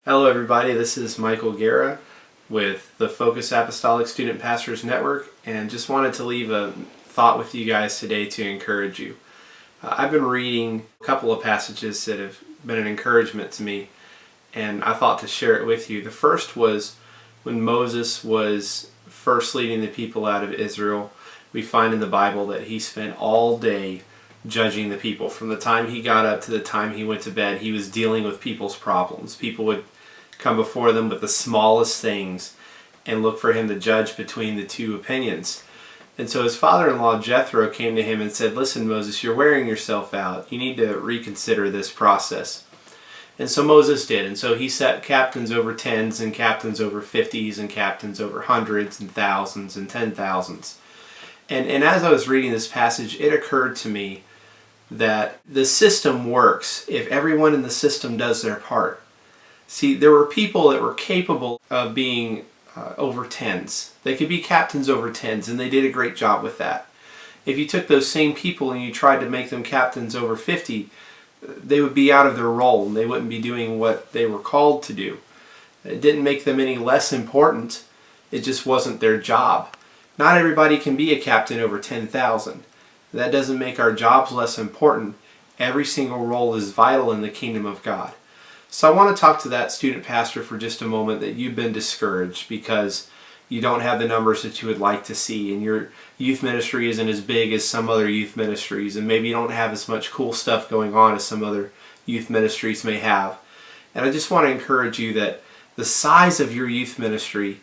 Hello everybody, this is Michael Guerra with the Focus Apostolic Student Pastors Network, and just wanted to leave a thought with you guys today to encourage you. I've been reading a couple of passages that have been an encouragement to me, and I thought to share it with you. The first was when Moses was first leading the people out of Israel. We find in the Bible that he spent all day judging the people. From the time he got up to the time he went to bed, he was dealing with people's problems. People would come before them with the smallest things and look for him to judge between the two opinions. And so his father-in-law Jethro came to him and said, "Listen, Moses, you're wearing yourself out. You need to reconsider this process." And so Moses did. And so he set captains over tens and captains over 50s and captains over hundreds and thousands and 10,000s. And as I was reading this passage, it occurred to me that the system works if everyone in the system does their part. See, there were people that were capable of being over tens. They could be captains over tens, and they did a great job with that. If you took those same people and you tried to make them captains over 50, they would be out of their role and they wouldn't be doing what they were called to do. It didn't make them any less important. It just wasn't their job. Not everybody can be a captain over 10,000. That doesn't make our jobs less important. Every single role is vital in the kingdom of God. So I want to talk to that student pastor for just a moment that you've been discouraged because you don't have the numbers that you would like to see, and your youth ministry isn't as big as some other youth ministries, and maybe you don't have as much cool stuff going on as some other youth ministries may have. And I just want to encourage you that the size of your youth ministry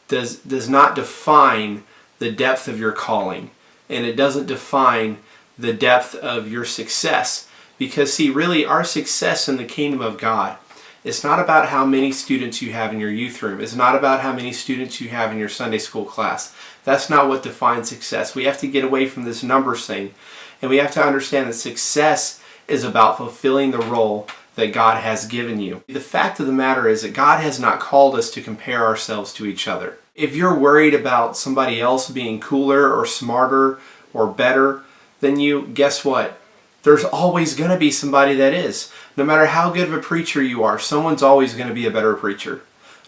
does not define the depth of your calling, and it doesn't define the depth of your success. Because see, really our success in the kingdom of God, it's not about how many students you have in your youth room. It's not about how many students you have in your Sunday school class. That's not what defines success. We have to get away from this numbers thing, and we have to understand that success is about fulfilling the role that God has given you. The fact of the matter is that God has not called us to compare ourselves to each other. If you're worried about somebody else being cooler or smarter or better than you, guess what? There's always going to be somebody that is. No matter how good of a preacher you are, someone's always going to be a better preacher.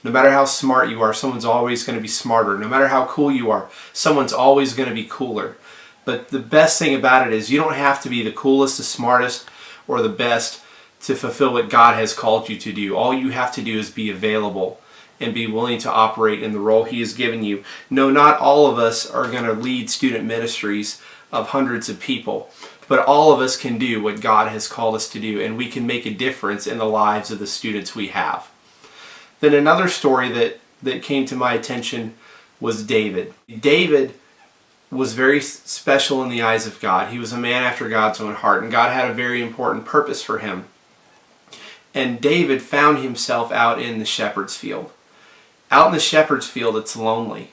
No matter how smart you are, someone's always going to be smarter. No matter how cool you are, someone's always going to be cooler. But the best thing about it is you don't have to be the coolest, the smartest, or the best to fulfill what God has called you to do. All you have to do is be available and be willing to operate in the role He has given you. No, not all of us are going to lead student ministries of hundreds of people. But all of us can do what God has called us to do, and we can make a difference in the lives of the students we have. Then another story that came to my attention was David. David was very special in the eyes of God. He was a man after God's own heart, and God had a very important purpose for him. And David found himself out in the shepherd's field. Out in the shepherd's field, it's lonely.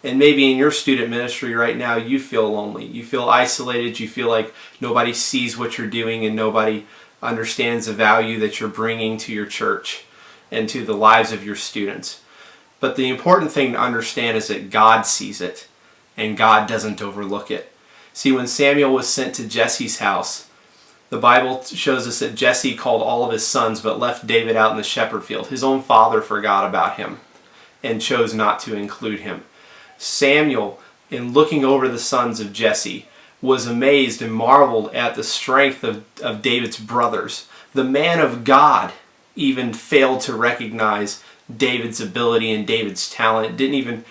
And maybe in your student ministry right now, you feel lonely. You feel isolated. You feel like nobody sees what you're doing and nobody understands the value that you're bringing to your church and to the lives of your students. But the important thing to understand is that God sees it and God doesn't overlook it. See, when Samuel was sent to Jesse's house, the Bible shows us that Jesse called all of his sons but left David out in the shepherd field. His own father forgot about him and chose not to include him. Samuel, in looking over the sons of Jesse, was amazed and marveled at the strength of David's brothers. The man of God even failed to recognize David's ability and David's talent. It didn't even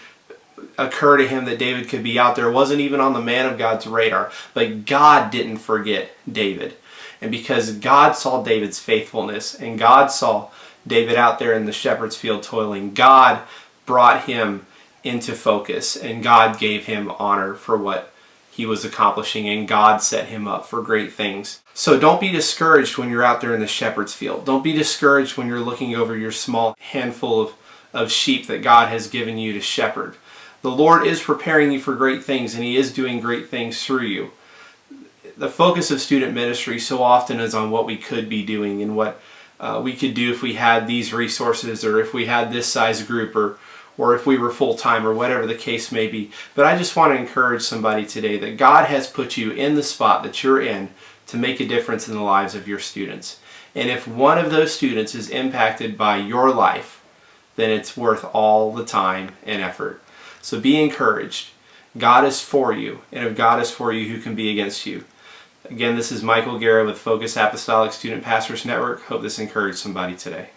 occur to him that David could be out there. It wasn't even on the man of God's radar. But God didn't forget David. And because God saw David's faithfulness and God saw David out there in the shepherd's field toiling, God brought him into focus, and God gave him honor for what he was accomplishing, and God set him up for great things. So don't be discouraged when you're out there in the shepherd's field. Don't be discouraged when you're looking over your small handful of sheep that God has given you to shepherd. The Lord is preparing you for great things, and He is doing great things through you. The focus of student ministry so often is on what we could be doing and what we could do if we had these resources, or if we had this size group, or if we were full-time, or whatever the case may be. But I just want to encourage somebody today that God has put you in the spot that you're in to make a difference in the lives of your students. And if one of those students is impacted by your life, then it's worth all the time and effort. So be encouraged. God is for you, and if God is for you, who can be against you? Again, this is Michael Guerra with Focus Apostolic Student Pastors Network. Hope this encouraged somebody today.